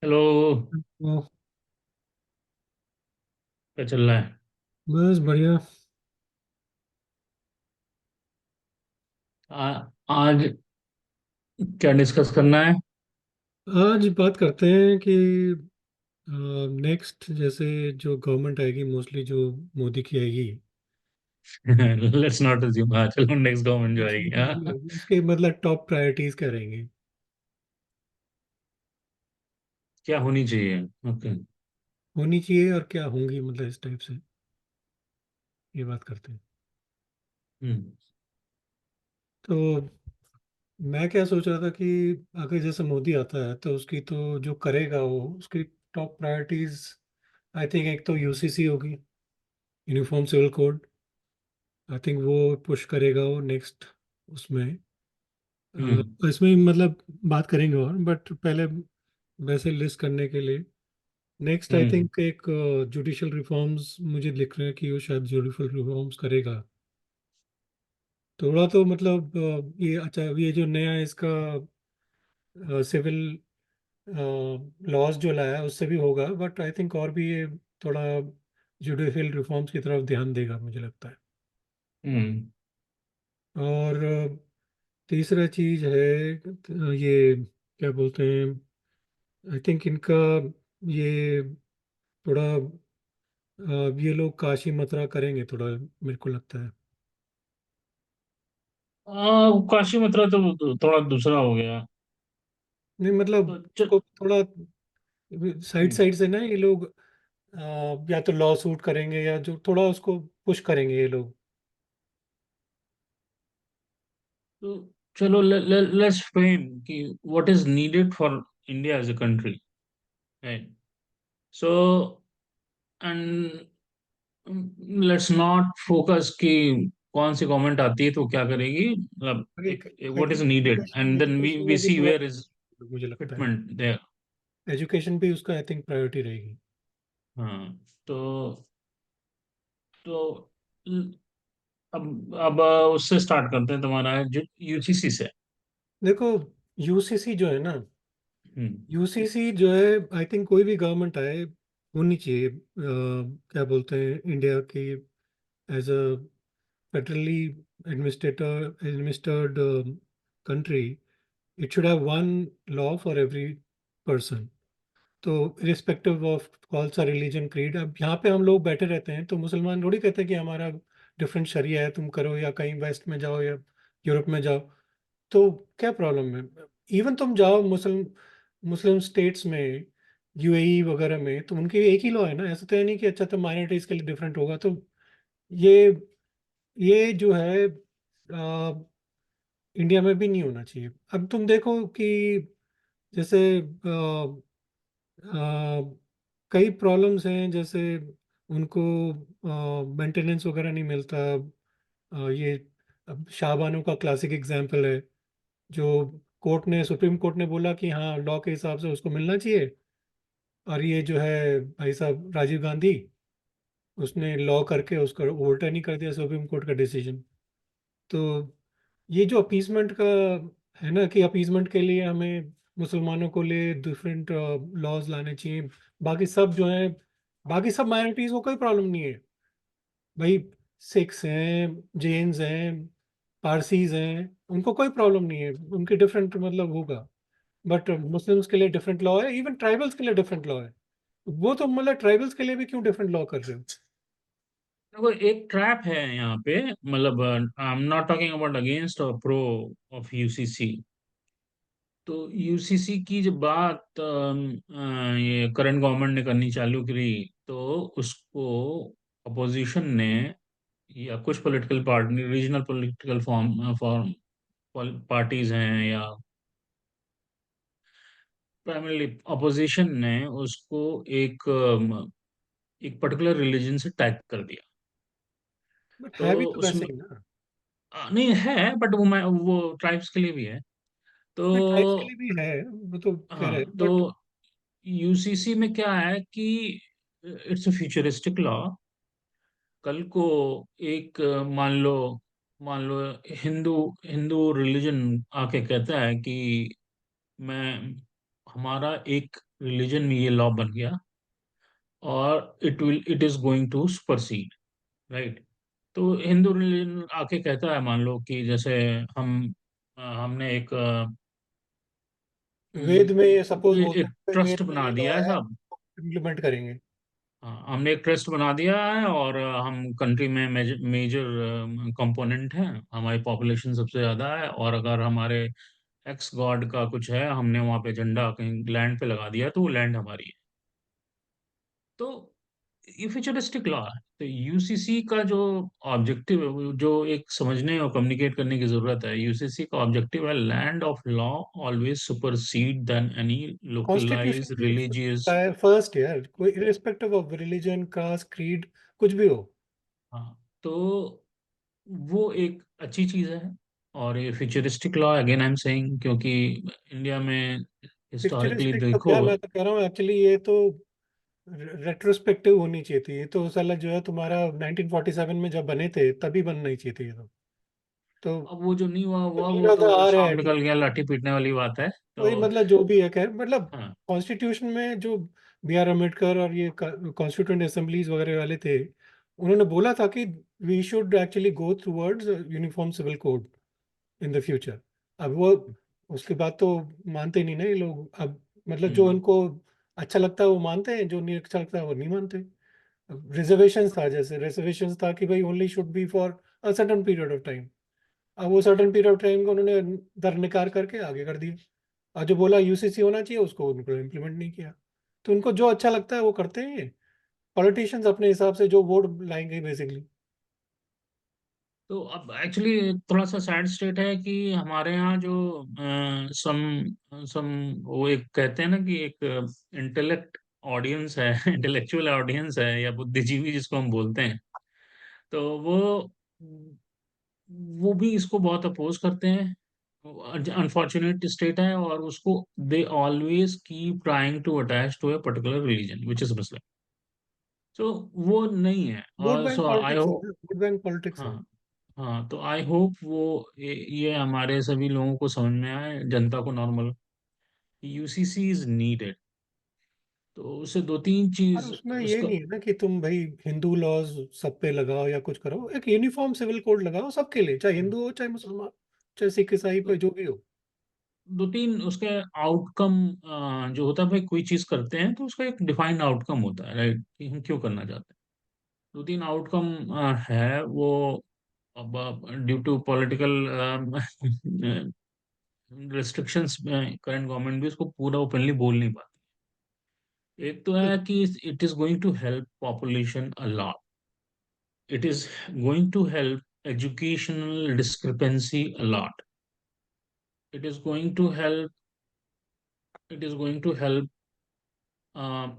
Hello. ओ, क्या चल रहा है? बस बढ़िया। आज क्या डिस्कस करना है? आज बात करते हैं कि नेक्स्ट जैसे जो गवर्नमेंट आएगी, मोस्टली जो मोदी की आएगी, लेट्स नॉट अज्यूम। हाँ, चलो नेक्स्ट गवर्नमेंट जो आएगी। हाँ। उसके मतलब टॉप प्रायोरिटीज क्या रहेंगे, क्या होनी चाहिए? ओके। होनी चाहिए और क्या होंगी, मतलब इस टाइप से ये बात करते हैं। हम्म। तो मैं क्या सोच रहा था कि अगर जैसे मोदी आता है तो उसकी तो जो करेगा वो उसकी टॉप प्रायोरिटीज, आई थिंक एक तो यूसीसी होगी, uniform civil code. I think वो पुश करेगा वो नेक्स्ट उसमें। हम्म। इसमें मतलब बात करेंगे और बट पहले वैसे लिस्ट करने के लिए नेक्स्ट आई हम्म। थिंक एक जुडिशल रिफॉर्म्स मुझे लिख रहे हैं कि वो शायद जुडिशल रिफॉर्म्स करेगा। थोड़ा तो मतलब ये अच्छा, ये जो नया इसका सिविल लॉज जो लाया है उससे भी होगा, बट आई थिंक और भी ये थोड़ा जुडिशल रिफॉर्म्स की तरफ ध्यान देगा मुझे लगता है। हम्म। और तीसरा चीज है ये क्या बोलते हैं, आई थिंक इनका ये थोड़ा ये लोग काशी मथुरा करेंगे थोड़ा, मेरे को लगता है। काशी मथुरा तो थोड़ा दूसरा हो गया। नहीं मतलब तो चल। उसको थोड़ा साइड हम्म। साइड से ना ये लोग या तो लॉ सूट करेंगे या जो थोड़ा उसको पुश करेंगे ये लोग। तो चलो, लेट्स फ्रेम कि what is needed for India as a country, right? So and let's not focus कि कौन सी गवर्नमेंट आती है तो क्या करेगी, मतलब एक I what is think needed education and then we education we में भी सी थोड़ा वेयर इज मुझे लगता है फिटमेंट देयर। एजुकेशन भी उसका आई थिंक प्रायोरिटी रहेगी। हाँ। तो अब उससे स्टार्ट करते हैं, तुम्हारा यूजीसी से। देखो, यूसीसी जो है ना, हम्म। यूसीसी जो है आई थिंक कोई भी गवर्नमेंट आए होनी चाहिए, क्या बोलते हैं इंडिया की as a federally administered country, it should have one law for every person. तो रिस्पेक्टिव ऑफ कौन सा रिलीजन क्रीड, अब यहाँ पे हम लोग बैठे रहते हैं तो मुसलमान थोड़ी कहते हैं कि हमारा डिफरेंट शरिया है तुम करो, या कहीं वेस्ट में जाओ या यूरोप में जाओ। तो क्या प्रॉब्लम है? इवन तुम जाओ मुस्लिम मुस्लिम स्टेट्स में, यूएई वगैरह में, तो उनके एक ही लॉ है ना, ऐसा तो है नहीं कि अच्छा तो माइनॉरिटीज के लिए डिफरेंट होगा। तो ये ये जो है इंडिया में भी नहीं होना चाहिए। अब तुम देखो कि जैसे अ, कई प्रॉब्लम्स हैं, जैसे उनको मेंटेनेंस वगैरह नहीं मिलता। ये अब शाहबानो का क्लासिक एग्जांपल है, जो कोर्ट ने सुप्रीम कोर्ट ने बोला कि हाँ लॉ के हिसाब से उसको मिलना चाहिए, और ये जो है भाई साहब राजीव गांधी, उसने लॉ करके उसको ओवरटर्न ही कर दिया सुप्रीम कोर्ट का डिसीजन। तो ये जो अपीसमेंट का है ना, कि अपीसमेंट के लिए हमें मुसलमानों को लिए डिफरेंट लॉज लाने चाहिए, बाकी सब जो है, बाकी सब माइनॉरिटीज को कोई प्रॉब्लम नहीं है भाई। सिख्स हैं, जैन्स हैं, पारसीज हैं, उनको कोई प्रॉब्लम नहीं है, उनके डिफरेंट मतलब होगा। बट मुस्लिम्स के लिए डिफरेंट लॉ है, इवन ट्राइबल्स के लिए डिफरेंट लॉ है। वो तो मतलब ट्राइबल्स के लिए भी क्यों डिफरेंट लॉ कर रहे हो? देखो, एक ट्रैप है यहाँ पे, मतलब I am not talking about against और प्रो ऑफ यूसीसी। तो यूसीसी की जब बात ये करंट गवर्नमेंट ने करनी चालू करी, तो उसको अपोजिशन ने या कुछ political party, regional political form form parties हैं, या प्राइमरली अपोजिशन ने उसको एक एक पर्टिकुलर रिलीजन से टैग कर दिया। बट तो है भी तो वैसे उसमें ही ना। नहीं है, बट वो ट्राइब्स के लिए भी है। तो ट्राइब्स के लिए भी है, वो तो कह रहे हाँ, हैं तो बट यूसीसी में क्या है कि इट्स अ फ्यूचरिस्टिक लॉ। कल को एक मान लो हिंदू हिंदू रिलीजन आके कहता है कि मैं हमारा एक रिलीजन में ये लॉ बन गया, और it is going to supersede, right. तो हिंदू रिलीजन आके कहता है, मान लो कि जैसे हमने एक वेद में ये सपोज ये बोलते एक हैं ट्रस्ट वेद में बना ये लॉ दिया है है, साहब। इम्प्लीमेंट करेंगे। हाँ, हमने एक ट्रस्ट बना दिया है, और हम कंट्री में मेजर कंपोनेंट हैं, हमारी पॉपुलेशन सबसे ज़्यादा है, और अगर हमारे एक्स गॉड का कुछ है, हमने वहाँ पे झंडा कहीं लैंड पे लगा दिया, तो वो लैंड हमारी है। तो ये फ्यूचरिस्टिक लॉ है। तो यूसीसी का जो ऑब्जेक्टिव है, जो एक समझने और कम्युनिकेट करने की जरूरत है, यूसीसी का ऑब्जेक्टिव है land of law always supersede then any constitution localize भी यही रिलीजियस। बोलता है फर्स्ट यार, कोई irrespective of religion, caste, creed, कुछ भी हो। हाँ, तो वो एक अच्छी चीज है। और ये futuristic law, again I am saying, क्योंकि इंडिया में हिस्टोरिकली पिक्चरिस्टिक तो देखो। क्या, मैं तो कह रहा हूँ एक्चुअली ये तो रेट्रोस्पेक्टिव होनी चाहिए थी। ये तो साला जो है तुम्हारा 1947 में जब बने थे तभी बनना ही चाहिए थी ये तो अब वो जो नहीं हुआ हुआ, वो मीरा तो तो आ रहा सांप है निकल ठीक गया, है। लाठी पीटने वाली बात है। तो वही मतलब जो भी है, खैर मतलब हाँ। कॉन्स्टिट्यूशन में जो बी आर अम्बेडकर और ये कॉन्स्टिट्यूंट असेंबलीज वगैरह वाले थे, उन्होंने बोला था कि we should actually go towards uniform civil code in the future. अब वो उसके बाद तो मानते नहीं ना ये लोग अब। मतलब जो हम्म। उनको अच्छा लगता है वो मानते हैं, जो नहीं अच्छा लगता है वो नहीं मानते। रिजर्वेशन था, जैसे रिजर्वेशन था कि भाई only should be for a certain period of time. अब वो सर्टेन पीरियड ऑफ टाइम को उन्होंने दरनिकार करके आगे कर दिया। और जो बोला यूसीसी होना चाहिए उसको उनको इम्प्लीमेंट नहीं किया। तो उनको जो अच्छा लगता है वो करते हैं ये पॉलिटिशियंस अपने हिसाब से जो वोट लाएंगे बेसिकली। तो अब एक्चुअली थोड़ा सा सैड स्टेट है कि हमारे यहाँ जो सम सम वो एक कहते हैं ना कि एक इंटेलेक्ट ऑडियंस है इंटेलेक्चुअल ऑडियंस है, या बुद्धिजीवी जिसको हम बोलते हैं, तो वो भी इसको बहुत अपोज करते हैं। अनफॉर्चुनेट स्टेट है, और उसको they always keep trying to attach to a particular religion which is Muslim. तो वो नहीं है, वोट और बैंक सो आई पॉलिटिक्स है होप। ना, वोट बैंक पॉलिटिक्स हाँ। है। हाँ, तो आई होप वो ये हमारे सभी लोगों को समझ में आए, जनता को नॉर्मल, यूसीसी इज नीडेड। तो उसे दो तीन और चीज उसमें ये उसका। नहीं है ना कि तुम भाई हिंदू लॉज सब पे लगाओ या कुछ करो, एक यूनिफॉर्म सिविल कोड लगाओ सबके लिए, चाहे हिंदू हो चाहे मुसलमान, चाहे सिख ईसाई तो पे जो भी हो। दो तीन उसके आउटकम जो होता है, भाई कोई चीज करते हैं तो उसका एक डिफाइंड आउटकम होता है, राइट, कि हम क्यों करना चाहते हैं। दो तीन आउटकम है वो। अब ड्यू टू पॉलिटिकल रिस्ट्रिक्शंस में करंट गवर्नमेंट भी उसको पूरा ओपनली बोल नहीं पाती। एक तो तो है कि it is going to help population a lot, it is going to help educational discrepancy a lot, it is going to help, it is going to help uh,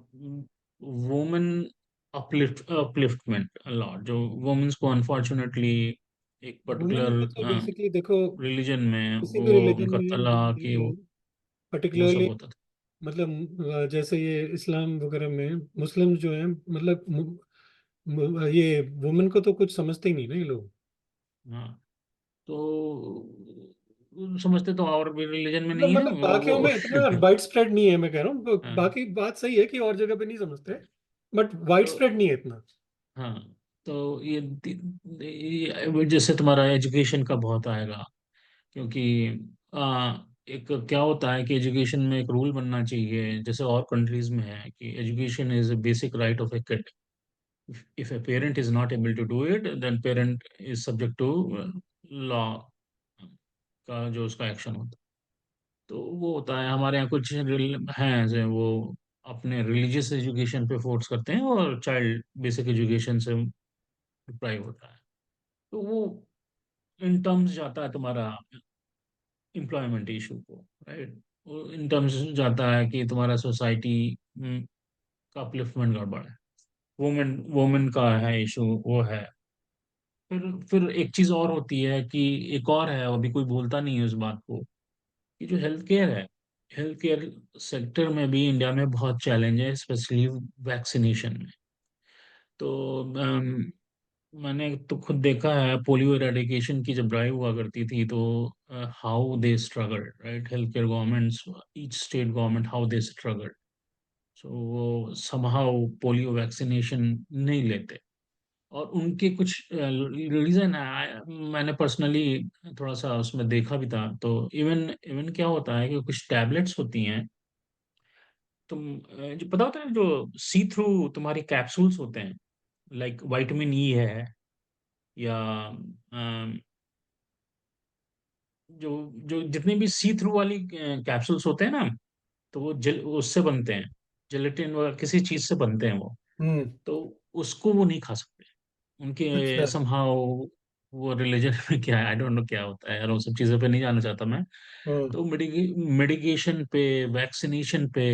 women upliftment a lot, जो women's को unfortunately एक women particular को तो basically देखो, religion में किसी वो भी रिलीजन उनका में तला देख कि लो, वो सब पर्टिकुलरली होता था। मतलब जैसे ये इस्लाम वगैरह में मुस्लिम जो है मतलब ये वुमेन को तो कुछ समझते ही नहीं ना ये लोग। हाँ, तो समझते तो और भी रिलीजन में नहीं है मतलब बाकियों वो में इतना वाइड स्प्रेड नहीं है, मैं कह रहा हूँ हाँ। बाकी बात सही है कि और जगह पे नहीं समझते, बट वाइड तो स्प्रेड नहीं है इतना। हाँ, तो ये जैसे तुम्हारा एजुकेशन का बहुत आएगा, क्योंकि एक क्या होता है कि एजुकेशन में एक रूल बनना चाहिए, जैसे और कंट्रीज में है कि education is a basic right of a kid. If a parent is not able to do it, then parent is subject to law का जो उसका एक्शन होता है। तो वो होता है हमारे यहाँ कुछ हैं जो वो अपने रिलीजियस एजुकेशन पे फोर्स करते हैं, और चाइल्ड बेसिक एजुकेशन से डिप्राइव होता है। तो वो इन टर्म्स जाता है तुम्हारा एम्प्लॉयमेंट इशू को, राइट। वो इन टर्म्स जाता है कि तुम्हारा सोसाइटी का अपलिफ्टमेंट गड़बड़ है, वुमेन वुमेन का है इशू वो है। फिर एक चीज और होती है कि एक और है, अभी कोई बोलता नहीं है उस बात को, कि जो हेल्थ केयर है, हेल्थ केयर सेक्टर में भी इंडिया में बहुत चैलेंज है, स्पेशली वैक्सीनेशन में। तो मैंने तो खुद देखा है, पोलियो एरेडिकेशन की जब ड्राइव हुआ करती थी तो how they struggle, right, health care governments, each state government, how they struggle. So वो समहाउ पोलियो वैक्सीनेशन नहीं लेते। और उनके कुछ रीजन है, मैंने पर्सनली थोड़ा सा उसमें देखा भी था। तो इवन इवन क्या होता है कि कुछ टैबलेट्स होती हैं, तुम जो पता होता है, जो सी थ्रू तुम्हारी कैप्सूल्स होते हैं, लाइक विटामिन ई है, या जो जो जितने भी सी थ्रू वाली कैप्सूल्स होते हैं ना, तो वो जल उससे बनते हैं, जेलेटिन वगैरह किसी चीज से बनते हैं वो। हम्म। तो उसको वो नहीं खा सकते, उनके अच्छा। समहाउ वो रिलीजन में क्या है, आई डोंट नो क्या होता है यार, वो सब चीज़ों पे नहीं जाना चाहता मैं। हाँ। तो मेडिकेशन पे, वैक्सीनेशन पे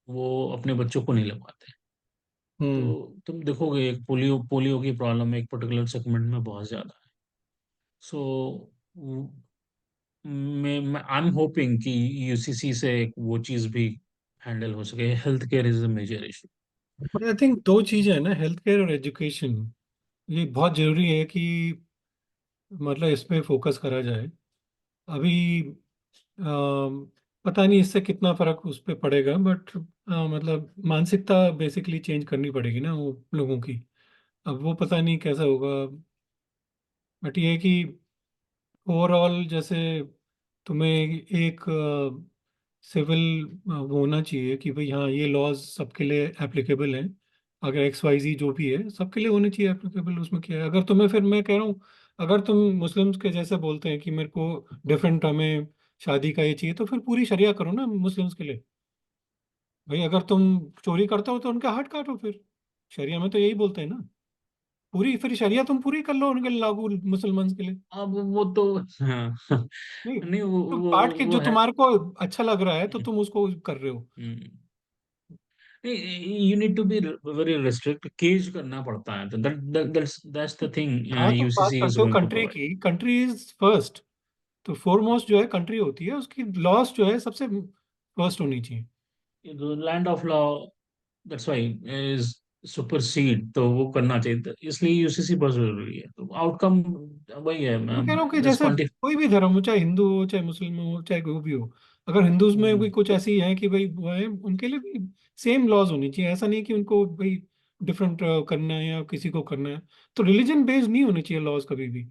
वो अपने बच्चों को नहीं लगवाते। तो हम्म। तुम देखोगे एक पोलियो पोलियो की प्रॉब्लम एक पर्टिकुलर सेगमेंट में बहुत ज़्यादा है। सो मैं आई एम होपिंग कि यूसीसी से वो चीज़ भी हैंडल हो सके। Health care is a major issue. I think दो चीजें हैं ना, हेल्थ केयर और एजुकेशन। ये बहुत जरूरी है कि मतलब इस पे फोकस करा जाए। अभी पता नहीं इससे कितना फर्क उस पे पड़ेगा, बट मतलब मानसिकता बेसिकली चेंज करनी पड़ेगी ना वो लोगों की। अब वो पता नहीं कैसा होगा, बट ये है कि ओवरऑल जैसे तुम्हें एक सिविल वो होना चाहिए कि भाई हाँ ये लॉज सबके लिए एप्लीकेबल हैं। अगर एक्स वाई जी जो भी है सबके लिए होने चाहिए एप्लीकेबल। उसमें क्या है, अगर तुम्हें, फिर मैं कह रहा हूँ, अगर तुम मुस्लिम्स के जैसे बोलते हैं कि मेरे को डिफरेंट हमें शादी का ये चाहिए, तो फिर पूरी शरिया करो ना मुस्लिम्स के लिए। भाई अगर तुम चोरी करते हो तो उनका हाथ काटो फिर। शरिया में तो यही बोलते हैं ना। पूरी फिर शरिया तुम पूरी कर लो उनके लागू मुसलमान के लिए। अब वो तो हाँ नहीं, नहीं तुम काट के वो जो है। तुम्हारे को अच्छा लग रहा है तो तुम उसको कर रहे हो। Hmm. You need to be very restrict, cage करना पड़ता है, तो दैट्स द थिंग हाँ, तुम बात यूसीसी इज करते हो गोइंग टू कंट्री प्रोवाइड। की, कंट्री इज फर्स्ट। तो फोरमोस्ट जो है कंट्री होती है, उसकी लॉस जो है सबसे फर्स्ट होनी चाहिए। Land of law, that's why is supersede, तो वो करना चाहिए, तो इसलिए यूसीसी बहुत जरूरी है। तो आउटकम वही है मैं कह रहा हूँ कि जैसे रिस्पॉन्टिव। कोई भी धर्म हो, चाहे हिंदू हो चाहे मुस्लिम हो चाहे कोई भी हो, अगर हिंदूज में भी कुछ ऐसी है कि भाई वो है, उनके लिए भी सेम लॉज होनी चाहिए। ऐसा नहीं कि उनको भाई डिफरेंट करना है या किसी को करना है। तो रिलीजन बेस्ड नहीं होने चाहिए लॉज कभी भी।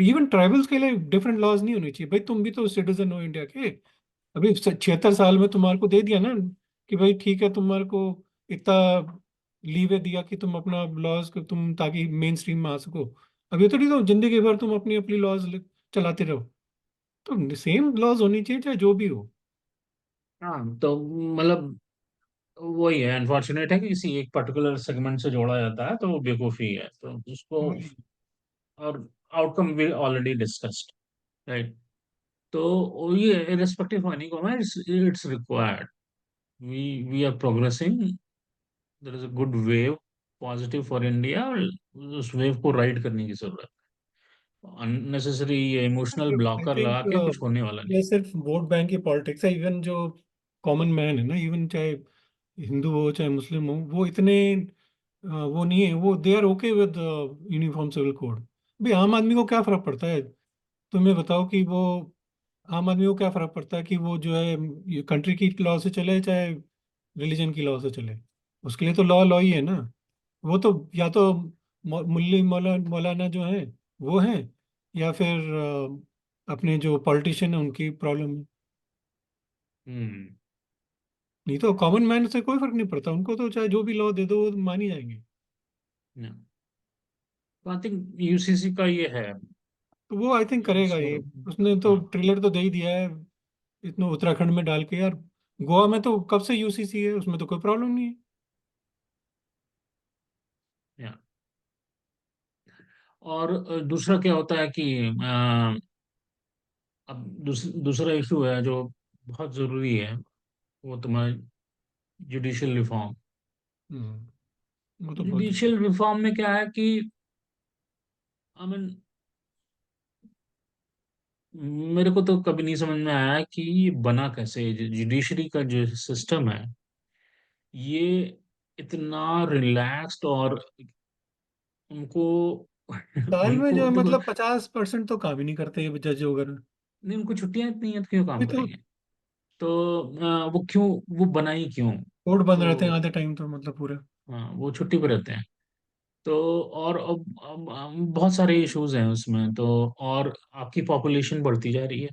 इवन ट्राइबल्स के लिए डिफरेंट लॉज नहीं होने चाहिए। भाई तुम भी तो सिटीजन हो इंडिया के। अभी 76 साल में तुम्हारे को दे दिया ना कि भाई ठीक है, तुम्हारे को इतना लीवे दिया कि तुम अपना लॉज, तुम ताकि मेन स्ट्रीम में आ सको। अब ये तो नहीं तो जिंदगी भर तुम अपनी अपनी लॉज चलाते रहो। तो सेम लॉज होनी चाहिए चाहे जो भी हो। हाँ तो मतलब वही है, अनफॉर्चुनेट है कि किसी एक पर्टिकुलर सेगमेंट से जोड़ा जाता है तो वो बेवकूफ़ी है, तो उसको। वही। और outcome we already discussed, right. तो ये irrespective of any comment, it's required. We are progressing. There is a good wave, positive for India. उस वेव को राइड करने की जरूरत है। अननेसेसरी ये इमोशनल आई ब्लॉकर लगा थिंक के कुछ होने वाला नहीं। ये सिर्फ वोट बैंक की पॉलिटिक्स है। इवन जो कॉमन मैन है ना, इवन चाहे हिंदू हो चाहे मुस्लिम हो, वो इतने वो नहीं है। वो they are okay with uniform civil code. भाई आम आदमी को क्या फर्क पड़ता है? तुम्हें बताओ कि वो आम आदमी को क्या फर्क पड़ता है कि वो जो है कंट्री की लॉ से चले चाहे रिलीजन की लॉ से चले। उसके लिए तो लॉ लॉ ही है ना। वो तो या तो मुल्ली मौलाना जो है वो है, या फिर अपने जो पॉलिटिशियन है उनकी प्रॉब्लम है। हम्म। नहीं तो कॉमन मैन से कोई फर्क नहीं पड़ता। उनको तो चाहे जो भी लॉ दे दो वो मान ही जाएंगे। आई थिंक यूसीसी का ये है। तो वो आई थिंक करेगा सो ये। उसने तो हाँ। ट्रेलर तो दे ही दिया है इतना उत्तराखंड में डाल के यार। गोवा में तो कब से यूसीसी है, उसमें तो कोई प्रॉब्लम नहीं है। या और दूसरा क्या होता है कि अब दूसरा इशू है जो बहुत जरूरी है, वो तुम्हारा जुडिशियल रिफॉर्म। वो तो बहुत जरूरी जुडिशियल रिफॉर्म में क्या है कि आई मीन, मेरे को तो कभी नहीं समझ में आया कि ये बना कैसे, जुडिशरी का जो सिस्टम है, ये इतना रिलैक्स्ड और उनको साल में जो उनको है देखो, मतलब 50% तो काम ही नहीं करते ये जज वगैरह। नहीं उनको छुट्टियां इतनी हैं तो क्यों ये काम तो करेंगे? तो वो क्यों, वो बनाई क्यों? कोर्ट बंद तो रहते हैं आधे टाइम तो मतलब पूरे। हाँ, वो छुट्टी पे रहते हैं। तो और अब बहुत सारे इश्यूज हैं उसमें तो, और आपकी पॉपुलेशन बढ़ती जा रही है,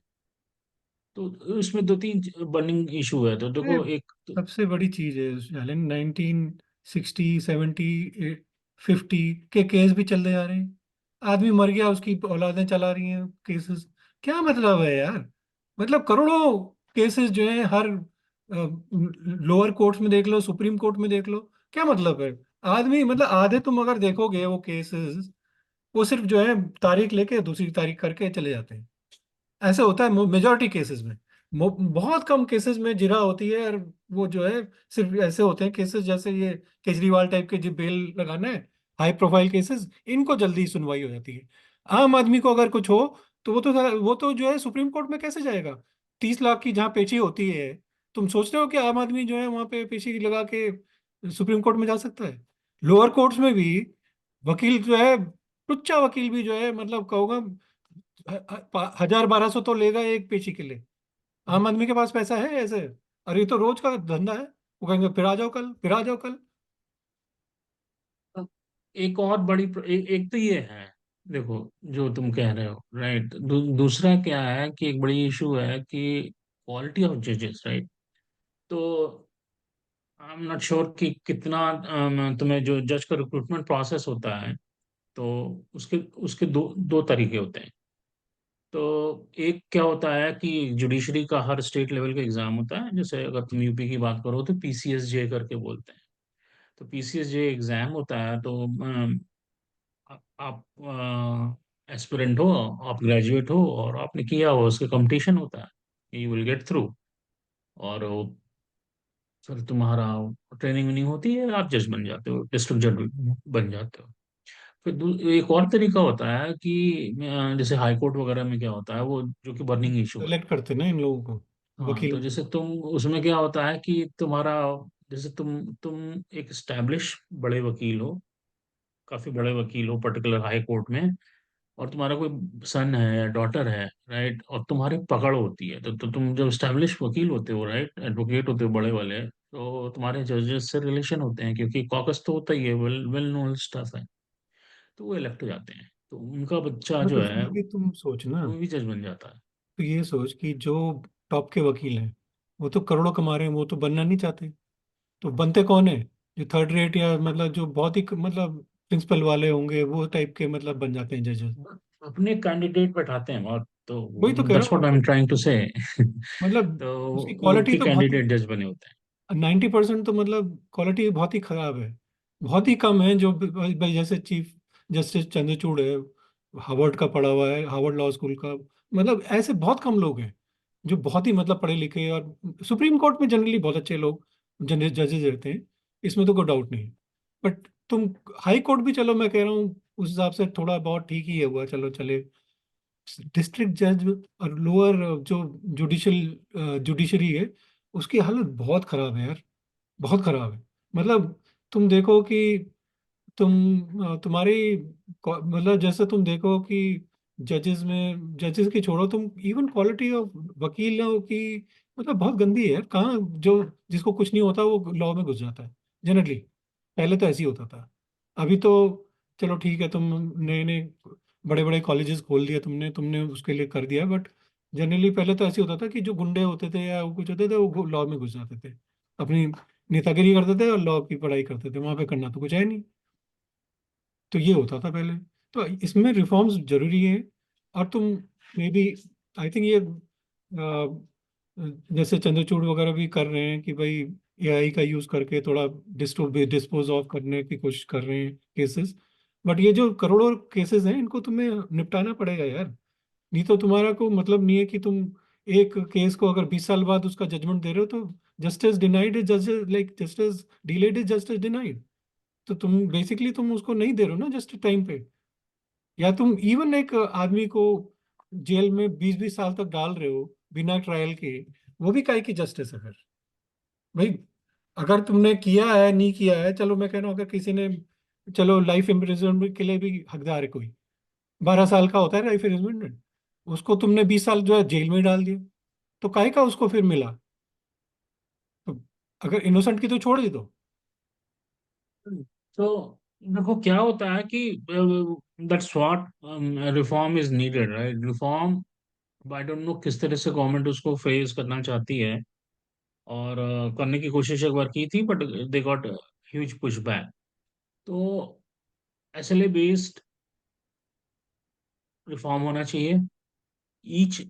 तो इसमें दो तीन बर्निंग इशू है, तो अरे देखो एक तो, सबसे बड़ी चीज है शालिन, 1960 70 50 के केस भी चलते जा रहे हैं। आदमी मर गया, उसकी औलादें चला रही हैं केसेस। क्या मतलब है यार? मतलब करोड़ों केसेस जो है हर लोअर कोर्ट्स में देख लो, सुप्रीम कोर्ट में देख लो। क्या मतलब है? आदमी मतलब आधे तुम अगर देखोगे वो केसेस, वो सिर्फ जो है तारीख लेके दूसरी तारीख करके चले जाते हैं। ऐसे होता है मेजोरिटी केसेस में। बहुत कम केसेस में जिरह होती है, और वो जो है सिर्फ ऐसे होते हैं केसेस जैसे ये केजरीवाल टाइप के जो बेल लगाना है, हाई प्रोफाइल केसेस, इनको जल्दी सुनवाई हो जाती है। आम आदमी को अगर कुछ हो तो वो तो जो है सुप्रीम कोर्ट में कैसे जाएगा? 30 लाख की जहाँ पेशी होती है, तुम सोच रहे हो कि आम आदमी जो है वहां पे पेशी लगा के सुप्रीम कोर्ट में जा सकता है? लोअर कोर्ट्स में भी वकील जो है, टुच्चा वकील भी जो है मतलब कहूँगा 1000 1200 तो लेगा एक पेशी के लिए। आम आदमी के पास पैसा है ऐसे? और ये तो रोज का धंधा है। वो कहेंगे फिर आ जाओ कल, फिर आ जाओ कल। एक और बड़ी एक तो ये है, देखो जो तुम कह रहे हो राइट, दूसरा क्या है कि एक बड़ी इशू है कि क्वालिटी ऑफ जजेस, राइट? तो आई एम नॉट श्योर कि कितना तुम्हें जो जज का रिक्रूटमेंट प्रोसेस होता है, तो उसके उसके दो दो तरीके होते हैं। तो एक क्या होता है कि जुडिशरी का हर स्टेट लेवल का एग्जाम होता है, जैसे अगर तुम यूपी की बात करो तो पीसीएसजे करके बोलते हैं। तो पीसीएसजे एग्जाम होता है, तो आप एस्पिरेंट हो, आप ग्रेजुएट हो और आपने किया हो, उसका कंपटीशन होता है, यू विल गेट थ्रू। और फिर तुम्हारा ट्रेनिंग व्रेनिंग होती है, आप जज बन जाते हो, डिस्ट्रिक्ट जज बन जाते हो। फिर एक और तरीका होता है कि जैसे हाई कोर्ट वगैरह में क्या होता है, वो जो कि बर्निंग इशू है। सेलेक्ट करते ना इन लोगों को, हाँ, तो वकीलों को। जैसे तुम उसमें क्या होता है कि तुम्हारा, जैसे तुम एक स्टैब्लिश बड़े वकील हो, काफी बड़े वकील हो पर्टिकुलर हाई कोर्ट में, और तुम्हारा कोई सन है या डॉटर है, राइट, और तुम्हारी पकड़ होती है, तो तुम जब स्टैब्लिश वकील होते हो, राइट, एडवोकेट होते हो बड़े वाले, तो तुम्हारे जजेस से रिलेशन होते हैं, क्योंकि कॉकस तो होता ही है, वेल वेल नोन स्टफ है, तो वो इलेक्ट हो जाते हैं, तो उनका बच्चा हाँ, जो तो है फिर भी तुम सोच ना, वो भी जज बन जाता है। तो ये सोच कि जो टॉप के वकील हैं वो तो करोड़ों कमा रहे हैं, वो तो बनना नहीं चाहते। तो बनते कौन है? जो थर्ड रेट या मतलब जो बहुत ही मतलब प्रिंसिपल वाले होंगे वो टाइप के मतलब बन जाते हैं जजेस। अपने कैंडिडेट बैठाते हैं बहुत, तो वही तो कह रहा दैट्स व्हाट आई हूँ। एम ट्राइंग टू से। मतलब तो उसकी क्वालिटी उनके तो बहुत ही, कैंडिडेट जज बने होते 90% तो मतलब क्वालिटी बहुत ही खराब है। बहुत ही कम है जो भाई जैसे चीफ जस्टिस चंद्रचूड़ है, हार्वर्ड का पढ़ा हुआ है, हार्वर्ड लॉ स्कूल का। मतलब ऐसे बहुत कम लोग हैं जो बहुत ही मतलब पढ़े लिखे, और सुप्रीम कोर्ट में जनरली बहुत अच्छे लोग जजेस रहते हैं, इसमें तो कोई डाउट नहीं। बट तुम हाई कोर्ट भी, चलो मैं कह रहा हूँ उस हिसाब से थोड़ा बहुत ठीक ही है हुआ, चलो चले। डिस्ट्रिक्ट जज और लोअर जो जुडिशरी है, उसकी हालत बहुत खराब है यार, बहुत खराब है। मतलब तुम देखो कि तुम्हारी मतलब जैसे तुम देखो कि जजेस की छोड़ो तुम, इवन क्वालिटी ऑफ वकीलों की मतलब बहुत गंदी है यार। कहाँ जो जिसको कुछ नहीं होता वो लॉ में घुस जाता है जनरली। पहले तो ऐसे ही होता था। अभी तो चलो ठीक है, तुम नए नए बड़े बड़े कॉलेजेस खोल दिया तुमने तुमने उसके लिए कर दिया, बट जनरली पहले तो ऐसे होता था कि जो गुंडे होते थे या वो कुछ होते थे वो लॉ में घुस जाते थे, अपनी नेतागिरी करते थे और लॉ की पढ़ाई करते थे, वहां पे करना तो कुछ है नहीं। तो ये होता था पहले। तो इसमें रिफॉर्म्स जरूरी है। और तुम मे बी, आई थिंक ये जैसे चंद्रचूड़ वगैरह भी कर रहे हैं कि भाई एआई का यूज करके थोड़ा डिस्पोज ऑफ करने की कोशिश कर रहे हैं केसेस। बट ये जो करोड़ों केसेस हैं इनको तुम्हें निपटाना पड़ेगा यार। नहीं तो तुम्हारा को मतलब नहीं है कि तुम एक केस को अगर 20 साल बाद उसका जजमेंट दे रहे हो तो justice denied is justice, like justice delayed is justice denied. तो तुम बेसिकली तुम उसको नहीं दे रहे हो ना जस्ट टाइम पे। या तुम इवन एक आदमी को जेल में 20 20 साल तक डाल रहे हो बिना ट्रायल के, वो भी काहे की जस्टिस है फिर भाई? अगर तुमने किया है नहीं किया है, चलो मैं कह रहा हूँ अगर किसी ने चलो लाइफ इम्प्रिजनमेंट के लिए भी हकदार है कोई, 12 साल का होता है लाइफ इम्प्रिजनमेंट, उसको तुमने 20 साल जो है जेल में डाल दिया, तो काहे का उसको फिर मिला? तो अगर इनोसेंट की तो छोड़ दी दो। तो देखो क्या होता है कि that's what reform is needed, right? Reform, I don't know किस तरह से गवर्नमेंट उसको फेस करना चाहती है, और करने की कोशिश एक बार की थी, but they got huge push back. तो एसएलए बेस्ड रिफॉर्म होना चाहिए। ईच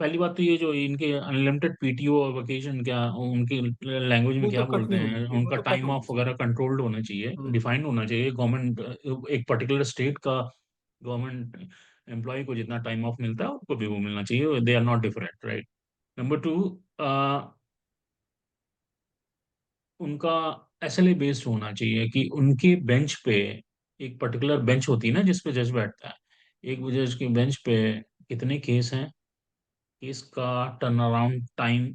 पहली बात तो ये जो इनके अनलिमिटेड पीटीओ और वेकेशन, क्या उनकी लैंग्वेज में वो क्या तो कट बोलते नहीं होनी हैं, चाहिए, वो उनका तो कट टाइम होनी ऑफ चाहिए। वगैरह कंट्रोल्ड होना चाहिए, हम्म। डिफाइंड होना चाहिए। गवर्नमेंट, एक पर्टिकुलर स्टेट का गवर्नमेंट एम्प्लॉय को जितना टाइम ऑफ मिलता है उनको भी वो मिलना चाहिए, they are not different, right? Number two, उनका एसएलए बेस्ड होना चाहिए कि उनके बेंच पे, एक पर्टिकुलर बेंच होती है ना जिस पे जज बैठता है, एक जज के बेंच पे कितने केस हैं, केस का टर्न अराउंड टाइम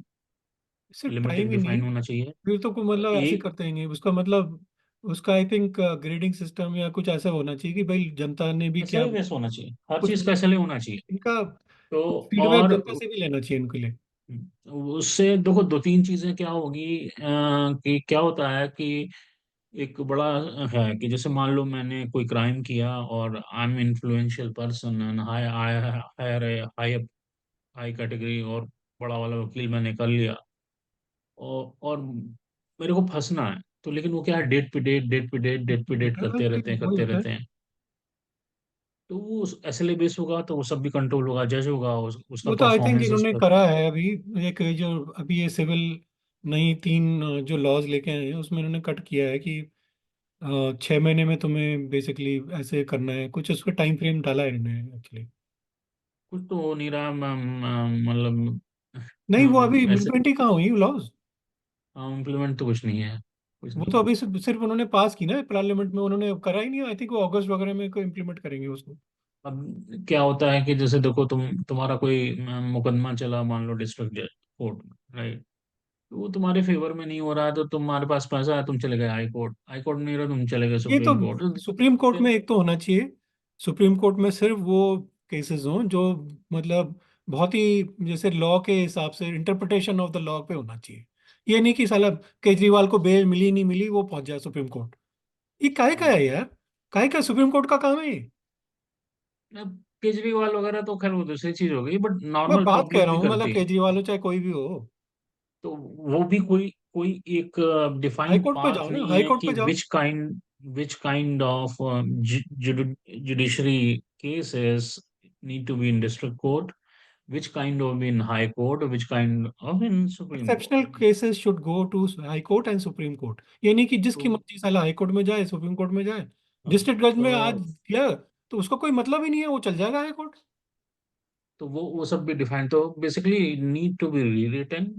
सिर्फ टाइम लिमिटेड ही नहीं, डिफाइन होना चाहिए। फिर तो कोई मतलब ऐसे एक करते ही नहीं उसका मतलब, उसका आई थिंक ग्रेडिंग सिस्टम या कुछ ऐसा होना चाहिए कि भाई जनता ने भी क्या एसएलए बेस्ड होना चाहिए, हर कुछ चीज का एसएलए होना चाहिए। इनका तो फीडबैक और जनता से भी लेना चाहिए इनके लिए। उससे देखो दो तीन चीजें क्या होगी, कि क्या होता है कि एक बड़ा है कि जैसे मान लो मैंने कोई क्राइम किया और I am influential person and high higher high high category, और बड़ा वाला वकील मैंने कर लिया, और मेरे को फंसना है, तो लेकिन वो क्या है, डेट पे डेट, डेट पे डेट, डेट पे डेट आई थिंक वही करते होता है। रहते हैं। तो वो एसएलए बेस होगा तो वो सब भी कंट्रोल होगा, जज होगा, उसका वो तो आई थिंक परफॉर्मेंस उस इन्होंने पर। करा है अभी, एक जो अभी ये सिविल नई 3 जो लॉज लेके आए हैं उसमें इन्होंने कट किया है कि 6 महीने में तुम्हें बेसिकली ऐसे करना है, कुछ उस पर टाइम फ्रेम डाला है इन्होंने एक्चुअली। कुछ तो हो नहीं रहा, मतलब नहीं वो अभी ऐसे इम्प्लीमेंट ही कहाँ हुई लॉज? इम्प्लीमेंट तो कुछ नहीं है, कुछ वो नहीं तो है। अभी सिर्फ उन्होंने पास की ना पार्लियामेंट में, उन्होंने करा ही नहीं, आई थिंक वो अगस्त वगैरह में को इम्प्लीमेंट करेंगे उसको। अब क्या होता है कि जैसे देखो तुम्हारा कोई मुकदमा चला, मान लो डिस्ट्रिक्ट कोर्ट, राइट? तो वो तुम्हारे फेवर में नहीं हो रहा है, तो तुम्हारे पास पैसा है, तुम चले गए हाई कोर्ट, हाई कोर्ट नहीं रहा, तुम चले गए ये तो सुप्रीम कोर्ट। सुप्रीम कोर्ट में फिर एक तो होना चाहिए, सुप्रीम कोर्ट में सिर्फ वो केसेस हों जो मतलब बहुत ही जैसे लॉ के हिसाब से इंटरप्रिटेशन ऑफ द लॉ पे होना चाहिए। ये नहीं कि साला केजरीवाल को बेल मिली नहीं मिली वो पहुंच जाए सुप्रीम कोर्ट। ये काहे का है यार? काहे का सुप्रीम कोर्ट का काम है ये? अब केजरीवाल वगैरह तो खैर वो दूसरी चीज हो गई, बट मैं नॉर्मल बात कह पब्लिक रहा भी हूँ मतलब करती है। केजरीवाल हो चाहे कोई भी हो। तो वो भी कोई कोई एक हाई डिफाइंड कोर्ट पे पाथ जाओ ना, नहीं हाई है कोर्ट कि पे जाओ। Which kind of judiciary cases need to be in district court, which kind of in high court, or which kind of in supreme court. Exceptional cases should go to high court and supreme court, ये नहीं कि तो जिसकी मर्जी साला high court में जाए supreme court में जाए। हाँ, डिस्ट्रिक्ट जज में आज तो दिया तो उसका कोई मतलब ही नहीं है, वो चल जाएगा हाई कोर्ट। वो सब भी डिफाइन, तो basically need to be rewritten.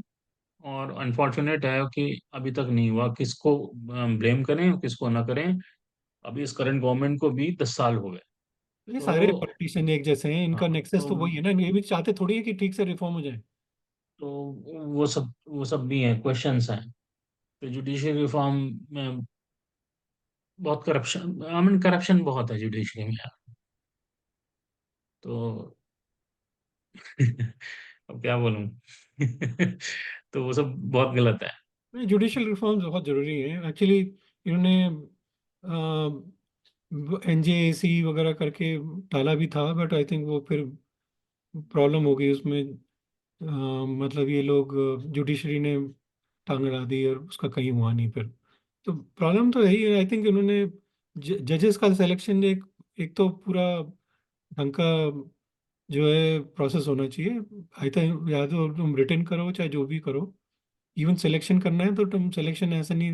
और अनफॉर्चुनेट है कि अभी तक नहीं हुआ, किसको ब्लेम करें और किसको ना करें। अभी इस करंट गवर्नमेंट को भी 10 साल हो गए। ये सारे तो पॉलिटिशियन एक जैसे हैं, इनका हाँ, नेक्सस तो वही है ना, ये भी चाहते थोड़ी है कि ठीक से रिफॉर्म हो जाए। तो वो सब भी हैं, क्वेश्चंस हैं। तो जुडिशियल रिफॉर्म में बहुत करप्शन, आई मीन करप्शन बहुत है जुडिशरी में यार। तो अब क्या बोलूं। तो वो सब बहुत गलत है। नहीं, जुडिशियल रिफॉर्म्स बहुत जरूरी है एक्चुअली। इन्होंने एनजेएसी वगैरह करके डाला भी था, बट आई थिंक वो फिर प्रॉब्लम हो गई उसमें। मतलब ये लोग जुडिशरी ने टांग अड़ा दी और उसका कहीं हुआ नहीं फिर। तो प्रॉब्लम तो यही है, आई थिंक इन्होंने जजेस का सिलेक्शन एक एक तो पूरा ढंग का जो है प्रोसेस होना चाहिए। आई थिंक या तो तुम रिटर्न करो चाहे जो भी करो, इवन सिलेक्शन करना है तो तुम सिलेक्शन ऐसा नहीं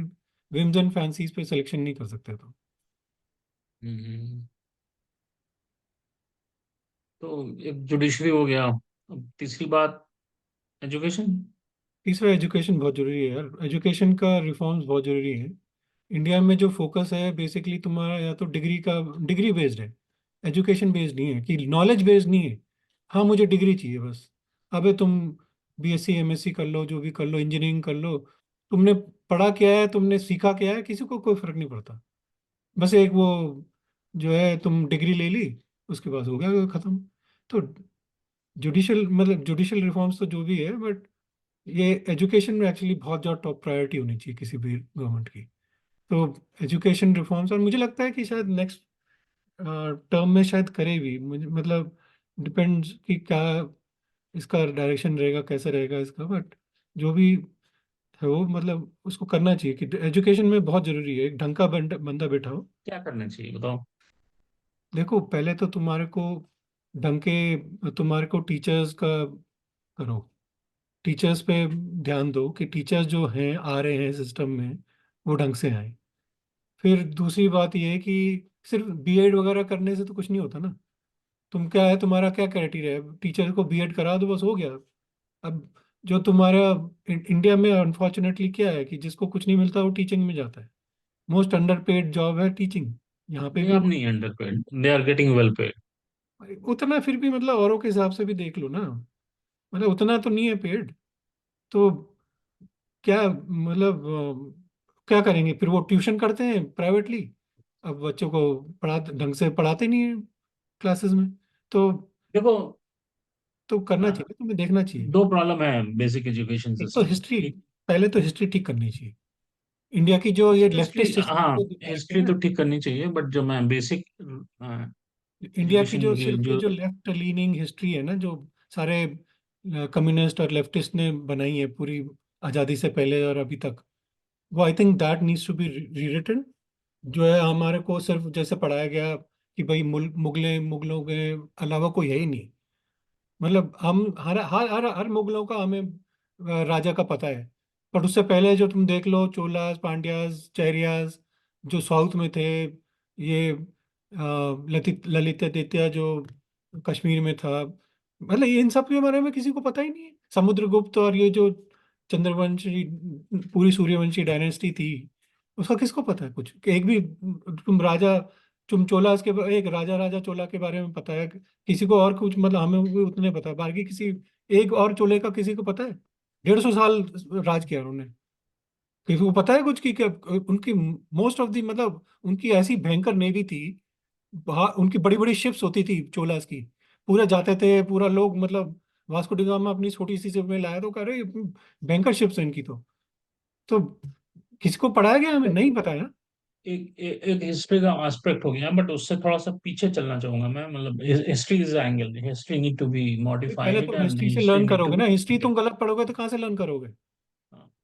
विम्स एंड फैंसीज पे सिलेक्शन नहीं कर सकते तो। हम्म, तो एक जुडिशरी हो गया। अब तीसरी बात, एजुकेशन। तीसरा एजुकेशन बहुत जरूरी है यार, एजुकेशन का रिफॉर्म्स बहुत जरूरी है। इंडिया में जो फोकस है बेसिकली तुम्हारा या तो डिग्री का, डिग्री बेस्ड है, एजुकेशन बेस्ड नहीं है कि नॉलेज बेस्ड नहीं है। हाँ मुझे डिग्री चाहिए बस। अबे तुम बीएससी एमएससी कर लो, जो भी कर लो, इंजीनियरिंग कर लो, तुमने पढ़ा क्या है, तुमने सीखा क्या है, किसी को कोई फर्क नहीं पड़ता। बस एक वो जो है, तुम डिग्री ले ली, उसके बाद हो गया खत्म। तो जुडिशल मतलब जुडिशल रिफॉर्म्स तो जो भी है, बट ये एजुकेशन में एक्चुअली बहुत ज़्यादा टॉप प्रायोरिटी होनी चाहिए किसी भी गवर्नमेंट की। तो एजुकेशन रिफॉर्म्स, और मुझे लगता है कि शायद नेक्स्ट टर्म में शायद करे भी, मुझे मतलब डिपेंड्स कि क्या इसका डायरेक्शन रहेगा, कैसे रहेगा इसका, बट जो भी है वो मतलब उसको करना चाहिए कि एजुकेशन में बहुत जरूरी है एक ढंग का बंदा बंदा बैठा हो। क्या करना चाहिए बताओ। देखो पहले तो ढंग तुम्हारे को टीचर्स का करो, टीचर्स पे ध्यान दो कि टीचर्स जो हैं आ रहे हैं सिस्टम में वो ढंग से आए। फिर दूसरी बात ये है कि सिर्फ बीएड वगैरह करने से तो कुछ नहीं होता ना। तुम क्या है, तुम्हारा क्या क्राइटेरिया है, टीचर को बीएड करा दो बस हो गया। अब जो तुम्हारा इंडिया में अनफॉर्चुनेटली क्या है कि जिसको कुछ नहीं मिलता वो टीचिंग में जाता है। मोस्ट अंडर पेड जॉब है टीचिंग, यहाँ पे नहीं, भी। आप नहीं underpaid, they are getting well paid. उतना फिर भी मतलब औरों के हिसाब से भी देख लो ना, मतलब उतना तो नहीं है पेड। तो क्या मतलब क्या करेंगे फिर, वो ट्यूशन करते हैं प्राइवेटली। अब बच्चों को ढंग से पढ़ाते नहीं है क्लासेस में। तो देखो, करना हाँ, चाहिए, तुम्हें देखना चाहिए। दो प्रॉब्लम है बेसिक एजुकेशन एक तो सिस्टम। हिस्ट्री, एक, पहले तो हिस्ट्री ठीक करनी चाहिए। इंडिया की जो ये हिस्ट्री, लेफ्टिस्ट हिस्ट्री हाँ, जो दिखाते हैं हिस्ट्री ना, तो ठीक करनी चाहिए, बट जो मैं बेसिक इंडिया की एजुकेशन जो के सिर्फ ये जो, जो लेफ्ट लीनिंग हिस्ट्री है ना, जो सारे कम्युनिस्ट और लेफ्टिस्ट ने बनाई है पूरी आज़ादी से पहले और अभी तक, वो I think that needs to be rewritten. जो है हमारे को सिर्फ जैसे पढ़ाया गया कि भाई मुगलों के अलावा कोई है ही नहीं। मतलब हम हर हर हर हर मुगलों का हमें राजा का पता है। पर उससे पहले जो तुम देख लो, चोलास, पांड्यास, चेरियास जो साउथ में थे, ये ललित आदित्य जो कश्मीर में था, मतलब इन सब के बारे में किसी को पता ही नहीं है। समुद्रगुप्त और ये जो चंद्रवंशी, पूरी सूर्यवंशी डायनेस्टी थी, उसका किसको पता है कुछ, कि एक भी तुम राजा, तुम चोलास के एक राजा चोला के बारे में पता है किसी को, और कुछ मतलब हमें भी उतने पता है, बाकी किसी एक और चोले का किसी को पता है? 150 साल राज किया उन्होंने, किसी को पता है कुछ कि क्या उनकी मोस्ट ऑफ दी मतलब उनकी ऐसी भयंकर नेवी थी। उनकी बड़ी बड़ी शिप्स होती थी चोलास की, पूरे जाते थे पूरा लोग मतलब, वास्को डी गामा अपनी छोटी सी शिप में लाया तो कह रहे भयंकर शिप्स है इनकी। तो किसी को पढ़ाया गया, हमें नहीं पता है ना। एक हिस्ट्री का एस्पेक्ट हो गया, बट उससे थोड़ा सा पीछे चलना चाहूंगा मैं। मतलब history is angle, history need to be पहले मॉडिफाइड तुम एंड हिस्ट्री से हिस्ट्री लर्न नीड टू करोगे बी ना, हिस्ट्री तुम अपडेटेड। गलत पढ़ोगे तो कहाँ से लर्न करोगे?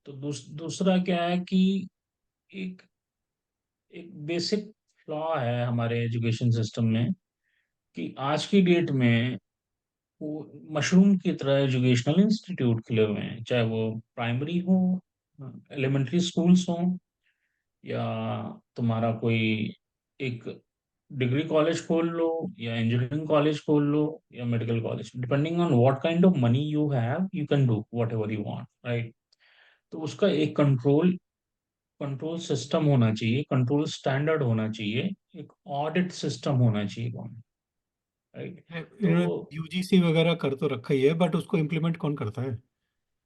तो दूसरा क्या है कि एक एक बेसिक फ्लॉ है हमारे एजुकेशन सिस्टम में, कि आज की डेट में वो मशरूम की तरह एजुकेशनल इंस्टीट्यूट खुले हुए हैं, चाहे वो प्राइमरी हो, एलिमेंट्री स्कूल्स हो, या तुम्हारा कोई एक डिग्री कॉलेज खोल लो, या इंजीनियरिंग कॉलेज खोल लो, या medical college, depending on what kind of money you have you can do what ever you want, right. तो उसका एक कंट्रोल सिस्टम होना चाहिए, कंट्रोल स्टैंडर्ड होना चाहिए, एक ऑडिट सिस्टम होना चाहिए, राइट। तो इन्होंने यूजीसी वगैरह कर तो रखा ही है, बट उसको इम्प्लीमेंट कौन करता है?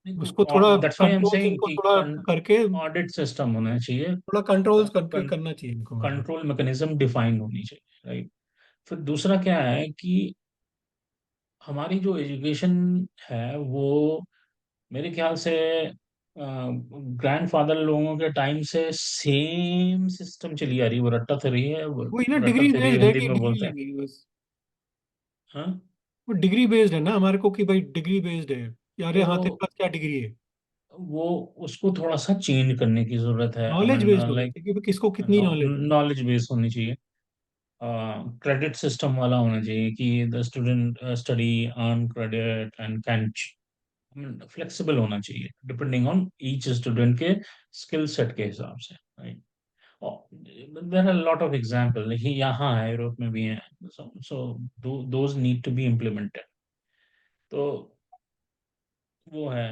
नहीं, उसको थोड़ा तो that's why I am controls saying इनको कि थोड़ा करके, ऑडिट सिस्टम होना चाहिए, थोड़ा कंट्रोल्स करके करना चाहिए इनको मतलब। कंट्रोल मैकेनिज्म डिफाइन होनी चाहिए, राइट। फिर दूसरा क्या है कि हमारी जो एजुकेशन है वो मेरे ख्याल से ग्रैंडफादर लोगों के टाइम से सेम सिस्टम चली आ रही है, वो रट्टा थेरी है, वो वही ना, रट्टा डिग्री थेरी बेस्ड है हिंदी कि में डिग्री बोलते हैं। लगी बस। हाँ, वो डिग्री बेस्ड है ना हमारे को कि भाई डिग्री बेस्ड है, यार हाँ तेरे तो पास क्या डिग्री है। वो उसको थोड़ा सा चेंज करने की जरूरत है, आई नॉलेज मीन बेस्ड होना लाइक चाहिए कि भाई किसको कितनी नॉलेज है। नॉलेज बेस होनी चाहिए, क्रेडिट सिस्टम वाला होना चाहिए कि the student study earn credit and can, flexible होना चाहिए डिपेंडिंग ऑन ईच स्टूडेंट के स्किल सेट के हिसाब से, right. There are lot of example, यहाँ है, यूरोप में भी है, so those need to be implemented. तो वो है।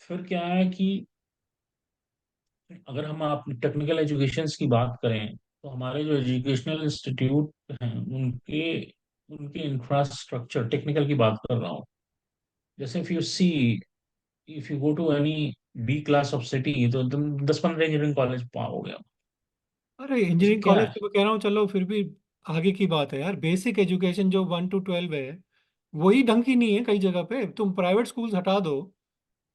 फिर क्या है कि अगर हम अपनी टेक्निकल एजुकेशन की बात करें, तो हमारे जो एजुकेशनल इंस्टीट्यूट हैं उनके उनके इंफ्रास्ट्रक्चर, टेक्निकल की बात कर रहा हूँ, जैसे if you see, if you go to any B class of city, तो तुम 10-15 इंजीनियरिंग कॉलेज पाओगे। अरे उसमें इंजीनियरिंग क्या कॉलेज है? तो मैं कह रहा हूँ, चलो फिर भी आगे की बात है यार। बेसिक एजुकेशन जो 1 to 12 है, वही ढंग की नहीं है कई जगह पे। तुम प्राइवेट स्कूल्स हटा दो,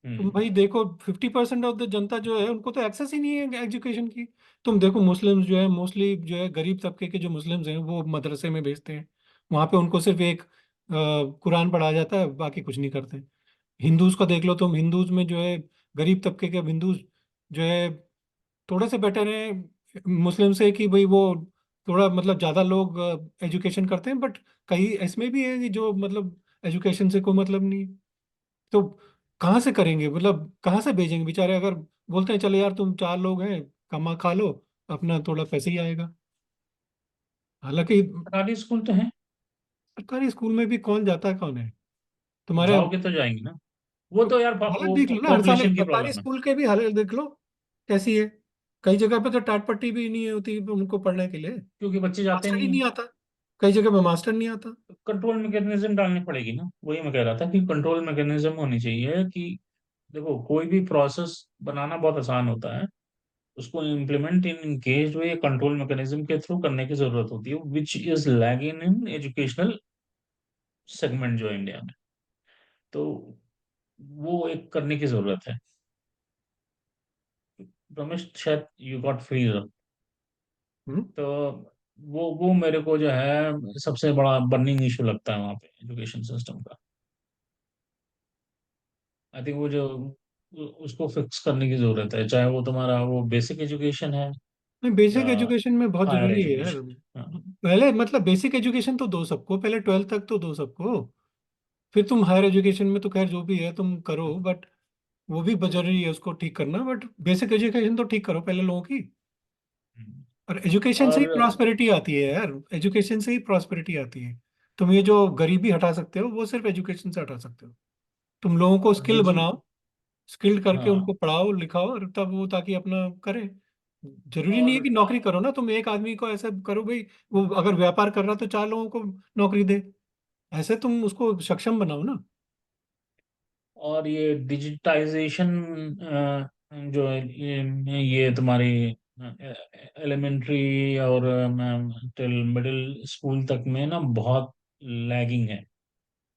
तुम हम्म। भाई देखो 50% ऑफ द जनता जो है उनको तो एक्सेस ही नहीं है एजुकेशन की। तुम देखो मुस्लिम्स जो है, मोस्टली जो है गरीब तबके के जो मुस्लिम्स हैं, वो मदरसे में भेजते हैं। वहाँ पे उनको सिर्फ एक कुरान पढ़ाया जाता है, बाकी कुछ नहीं करते। हिंदूज को देख लो तुम, हिंदूज में जो है गरीब तबके के हिंदूज जो है थोड़े से बेटर हैं मुस्लिम से, कि भाई वो थोड़ा मतलब ज़्यादा लोग एजुकेशन करते हैं, बट कई इसमें भी है कि जो मतलब एजुकेशन से कोई मतलब नहीं। तो कहाँ से करेंगे, मतलब कहाँ से भेजेंगे बेचारे? अगर बोलते हैं चलो यार तुम 4 लोग हैं, कमा खा लो, अपना थोड़ा पैसे ही आएगा। हालांकि सरकारी स्कूल तो है। सरकारी स्कूल में भी कौन जाता है, कौन है तुम्हारे? जाओगे तो जाएंगे ना। वो तो तो यार हालत वो देख लो ना हर साल, पॉपुलेशन की सरकारी प्रॉब्लम है। स्कूल के भी हालत देख लो कैसी है। कई जगह पे तो टाट पट्टी भी नहीं होती उनको पढ़ने के लिए, क्योंकि बच्चे जाते मास्टर ही नहीं है। नहीं आता। कई जगह पे मास्टर नहीं आता। कंट्रोल मैकेनिज्म डालनी पड़ेगी ना, वही मैं कह रहा था कि कंट्रोल मैकेनिज्म होनी चाहिए कि देखो कोई भी प्रोसेस बनाना बहुत आसान होता है, उसको implement in engage way control mechanism के थ्रू करने की जरूरत होती है, which is lagging in educational segment जो है इंडिया में। तो वो एक करने की जरूरत है। रमेश शायद यू गॉट फ्री। हम्म। तो वो मेरे को जो है सबसे बड़ा बर्निंग इशू लगता है वहाँ पे एजुकेशन सिस्टम का। आई थिंक वो जो उसको फिक्स करने की जरूरत है, चाहे वो तुम्हारा वो बेसिक एजुकेशन है नहीं, या बेसिक एजुकेशन में बहुत हायर जरूरी है यार। एजुकेशन। हाँ। पहले मतलब बेसिक एजुकेशन तो दो सबको, पहले 12th तक तो दो सबको। फिर तुम हायर एजुकेशन में तो खैर जो भी है तुम करो, बट वो भी जरूरी है उसको ठीक करना। बट बेसिक एजुकेशन तो ठीक करो पहले लोगों की। हम्म। और एजुकेशन से ही और प्रॉस्पेरिटी आती है यार, एजुकेशन से ही प्रॉस्पेरिटी आती है। तुम ये जो गरीबी हटा सकते हो वो सिर्फ एजुकेशन से हटा सकते हो। तुम लोगों को और स्किल बनाओ, स्किल्ड करके हाँ। उनको पढ़ाओ लिखाओ, और तब वो ताकि अपना करें। जरूरी नहीं है और कि नौकरी करो ना, तुम एक आदमी को ऐसे करो भाई, वो अगर व्यापार कर रहा तो 4 लोगों को नौकरी दे। ऐसे तुम उसको सक्षम बनाओ ना। और ये डिजिटाइजेशन जो है ये तुम्हारी एलिमेंट्री और टिल मिडिल स्कूल तक में ना बहुत लैगिंग है,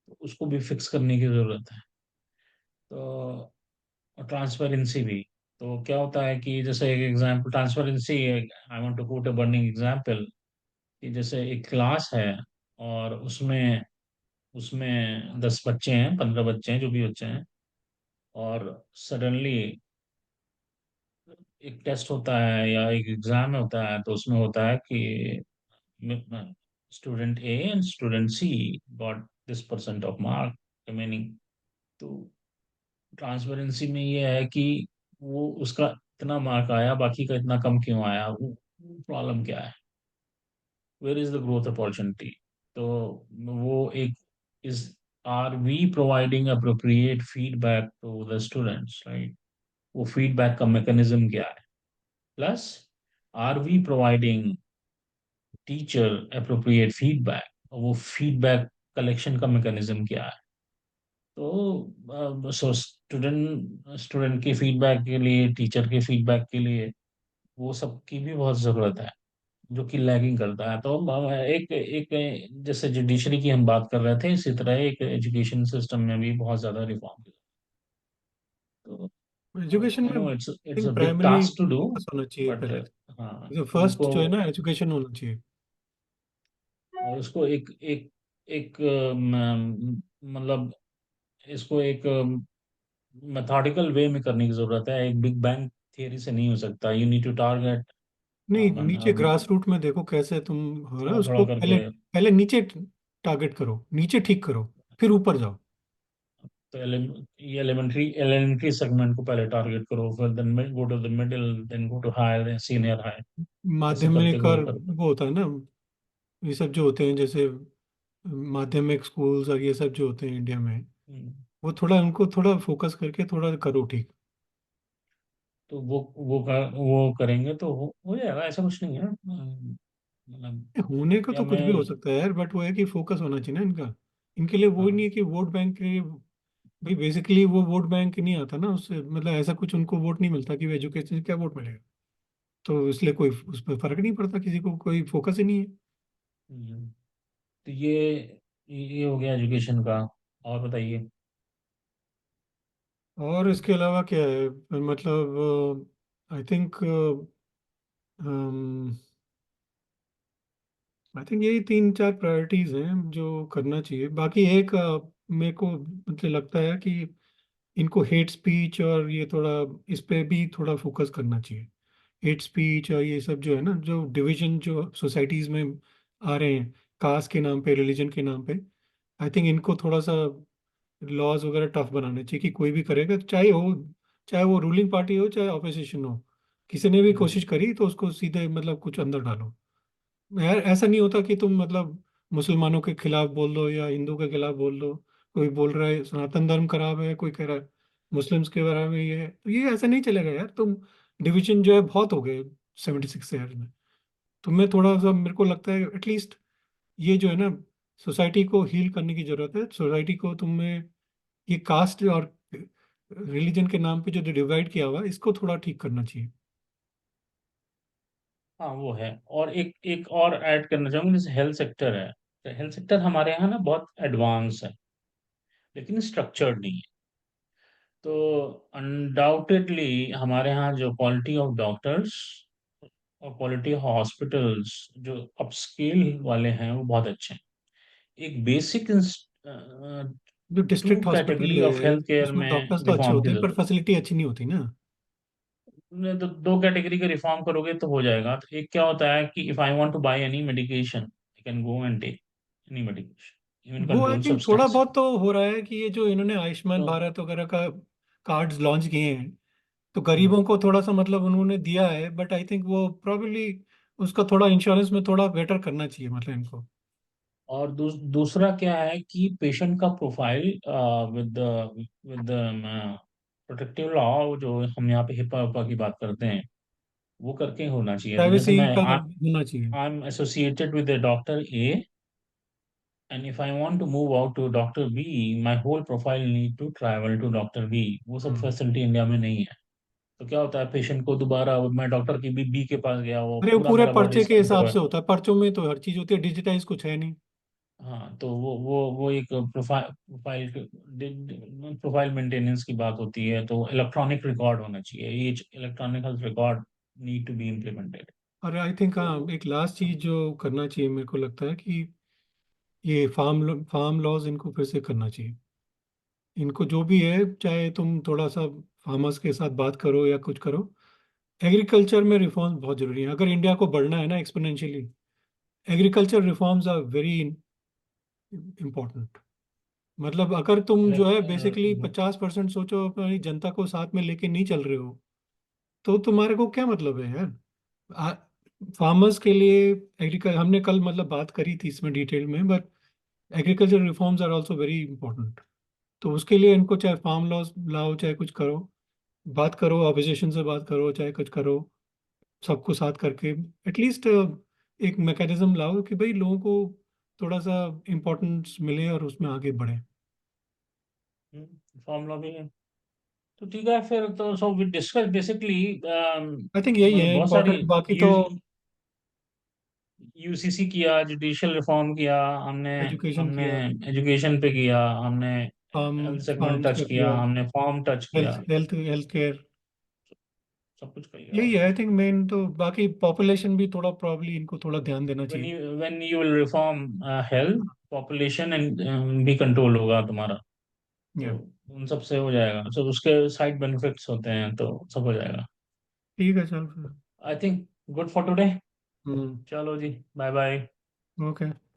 तो उसको भी फिक्स करने की जरूरत है। तो ट्रांसपेरेंसी भी। तो क्या होता है कि जैसे एक example transparency, I want to quote a burning example, कि जैसे एक क्लास है और उसमें उसमें 10 बच्चे हैं, 15 बच्चे हैं, जो भी बच्चे हैं, और सडनली एक टेस्ट होता है या एक एग्जाम होता है, तो उसमें होता है कि student A and student C got this percent of mark remaining. तो ट्रांसपेरेंसी में ये है कि वो उसका इतना मार्क आया, बाकी का इतना कम क्यों आया, वो प्रॉब्लम क्या है, where is the growth opportunity. तो वो एक is are we providing appropriate feedback to the students, right? वो फीडबैक का मैकेनिज्म क्या है, plus are we providing teacher appropriate feedback, वो फीडबैक कलेक्शन का मैकेनिज्म क्या है। तो सो स्टूडेंट स्टूडेंट के फीडबैक के लिए, टीचर के फीडबैक के लिए, वो सब की भी बहुत ज़रूरत है, जो कि लैगिंग करता है। तो एक एक जैसे जुडिशरी की हम बात कर रहे थे, इसी तरह एक एजुकेशन सिस्टम में भी बहुत ज़्यादा रिफॉर्म की। तो एजुकेशन आई में know it's a think big primary task to do, focus होना चाहिए बट पहले। हाँ तो फर्स्ट उनको, जो है ना एजुकेशन होना चाहिए। और उसको एक एक एक मतलब इसको एक मेथोडिकल वे में करने की जरूरत है, एक बिग बैंग थियरी से नहीं हो सकता। यू नीड टू टारगेट नहीं, नीचे ग्रास रूट में देखो कैसे तुम हो रहा है थोड़ा थोड़ा उसको, पहले करके। पहले नीचे टारगेट करो, नीचे ठीक करो, फिर ऊपर जाओ। तो ये एलिमेंट्री एलिमेंट्री सेगमेंट को पहले टारगेट करो, फिर then go to the middle, then go to higher, senior higher, ऐसे करते माध्यमिक हुए और करते। वो होता है ना, ये सब जो होते हैं जैसे माध्यमिक स्कूल्स और ये सब जो होते हैं इंडिया में, हम्म। वो थोड़ा उनको थोड़ा फोकस करके थोड़ा करो ठीक। तो वो करेंगे तो हो जाएगा, ऐसा कुछ नहीं है। मतलब होने को इंडिया तो कुछ भी हो में। सकता है यार, बट वो है कि फोकस होना चाहिए ना इनका। इनके लिए वो ही नहीं हाँ। है कि वोट बैंक के लिए। भाई बेसिकली वो वोट बैंक नहीं आता ना उससे, मतलब ऐसा कुछ उनको वोट नहीं मिलता कि वो एजुकेशन से क्या वोट मिलेगा। तो इसलिए कोई उस पर फर्क नहीं पड़ता, किसी को कोई फोकस ही नहीं है। हम्म, तो ये हो गया एजुकेशन का। और बताइए। और इसके अलावा क्या है, मतलब आई थिंक यही तीन चार प्रायोरिटीज हैं जो करना चाहिए। बाकी एक मेरे को मतलब लगता है कि इनको हेट स्पीच और ये थोड़ा, इस पे भी थोड़ा फोकस करना चाहिए। हेट स्पीच और ये सब जो है ना, जो डिवीजन जो सोसाइटीज में आ रहे हैं, कास्ट के नाम पे, रिलीजन के नाम पे, आई थिंक इनको थोड़ा सा लॉज वगैरह टफ बनाने चाहिए कि कोई भी करेगा, चाहे वो रूलिंग पार्टी हो चाहे ऑपोजिशन हो, किसी ने भी हम्म। कोशिश करी तो उसको सीधे मतलब कुछ अंदर डालो। यार ऐसा नहीं होता कि तुम मतलब मुसलमानों के खिलाफ बोल दो या हिंदू के खिलाफ बोल दो। कोई बोल रहा है सनातन धर्म खराब है, कोई कह रहा है मुस्लिम्स के बारे में ये है, तो ये ऐसा नहीं चलेगा यार। तुम डिवीजन जो है बहुत हो गए 76 ईयर में। तुम्हें थोड़ा सा, मेरे को लगता है एटलीस्ट ये जो है ना, सोसाइटी को हील करने की जरूरत है। सोसाइटी को तुम्हें ये कास्ट और रिलीजन के नाम पे जो डिवाइड किया हुआ है, इसको थोड़ा ठीक करना चाहिए। हाँ वो है। और एक एक और ऐड करना चाहूंगा, जैसे हेल्थ सेक्टर है। तो हेल्थ सेक्टर हमारे यहाँ ना बहुत एडवांस है, लेकिन स्ट्रक्चर्ड नहीं है। तो अनडाउटेडली हमारे यहाँ जो क्वालिटी ऑफ डॉक्टर्स और क्वालिटी ऑफ हॉस्पिटल्स जो अपस्केल वाले हैं वो बहुत अच्छे हैं। एक बेसिक जो to district hospital category of है हेल्थ केयर उसमें में डॉक्टर्स तो अच्छे रिफॉर्म होते की हैं पर जरूरत फैसिलिटी अच्छी नहीं होती ना। है। तो दो कैटेगरी का रिफॉर्म करोगे तो हो जाएगा। तो एक क्या होता है कि if I want to buy any medication, I can go and take any medication, even वो आई कंट्रोल थिंक थोड़ा सब्सटेंस। बहुत तो हो रहा है कि ये जो इन्होंने आयुष्मान तो भारत वगैरह का कार्ड्स लॉन्च किए हैं, तो हम्म, गरीबों को थोड़ा सा मतलब उन्होंने दिया है, बट आई थिंक वो प्रॉब्लली उसका थोड़ा इंश्योरेंस में थोड़ा बेटर करना चाहिए मतलब इनको। और दूसरा क्या है कि पेशेंट का profile with with protective law, जो हम यहाँ पे हिपा हिपा की बात करते हैं, वो करके होना चाहिए। तो जैसे प्राइवेसी मैं का होना चाहिए। I am associated with doctor A, and if I want to move out to doctor B, my whole profile need to travel to doctor B. वो सब हम्म। फैसिलिटी इंडिया में नहीं है। तो क्या होता है, पेशेंट को दोबारा, मैं डॉक्टर की बी के पास गया, वो अरे वो पूरा पूरे मेरा बॉडी पर्चे के स्कैन हिसाब करा। से होता है, पर्चों में तो हर चीज होती है, डिजिटाइज कुछ है नहीं। हाँ, तो वो एक प्रोफाइल प्रोफाइल मेंटेनेंस की बात होती है। तो इलेक्ट्रॉनिक रिकॉर्ड होना चाहिए, ये electronic health record need to be implemented. और आई थिंक हाँ, तो एक लास्ट चीज जो करना चाहिए मेरे को लगता है कि ये फार्म लॉज इनको फिर से करना चाहिए। इनको जो भी है, चाहे तुम थोड़ा सा फार्मर्स के साथ बात करो या कुछ करो, एग्रीकल्चर में रिफॉर्म्स बहुत जरूरी है अगर इंडिया को बढ़ना है ना exponentially. Agriculture reforms are very important. मतलब अगर तुम जो है बेसिकली इलेक्ट 50% सोचो, अपनी जनता को साथ में लेके नहीं चल रहे हो, तो तुम्हारे को क्या मतलब है यार। फार्मर्स के लिए एग्रीकल्चर, हमने कल मतलब बात करी थी इसमें डिटेल में, but agriculture reforms are also very important. तो उसके लिए इनको चाहे फार्म लॉस लाओ चाहे कुछ करो, बात करो, ऑपोजिशन से बात करो, चाहे कुछ करो, सबको साथ करके एटलीस्ट एक मैकेनिज्म लाओ कि भाई लोगों को थोड़ा सा इम्पोर्टेंस मिले और उसमें आगे बढ़े। फॉर्मूला भी है। तो ठीक है फिर। तो so we discuss basically, I think यही मतलब है बहुत सारी इम्पोर्टेंट, बाकी तो यूसीसी किया, जुडिशियल रिफॉर्म किया हमने। एजुकेशन हमने किया, एजुकेशन पे किया हमने, farm health segment farms touch का किया किया, हमने, फॉर्म टच किया, हेल्थ केयर। सब कुछ कर लिया यही है आई ऑलमोस्ट। थिंक मेन तो। बाकी पॉपुलेशन भी थोड़ा प्रॉब्ली इनको थोड़ा ध्यान देना चाहिए। When you will reform health, population and भी कंट्रोल होगा तुम्हारा। तो या उन सब से हो जाएगा, सब उसके साइड बेनिफिट्स होते हैं, तो सब हो जाएगा। ठीक है, चल फिर। I think good for today. Hmm. चलो जी, बाय बाय। ओके।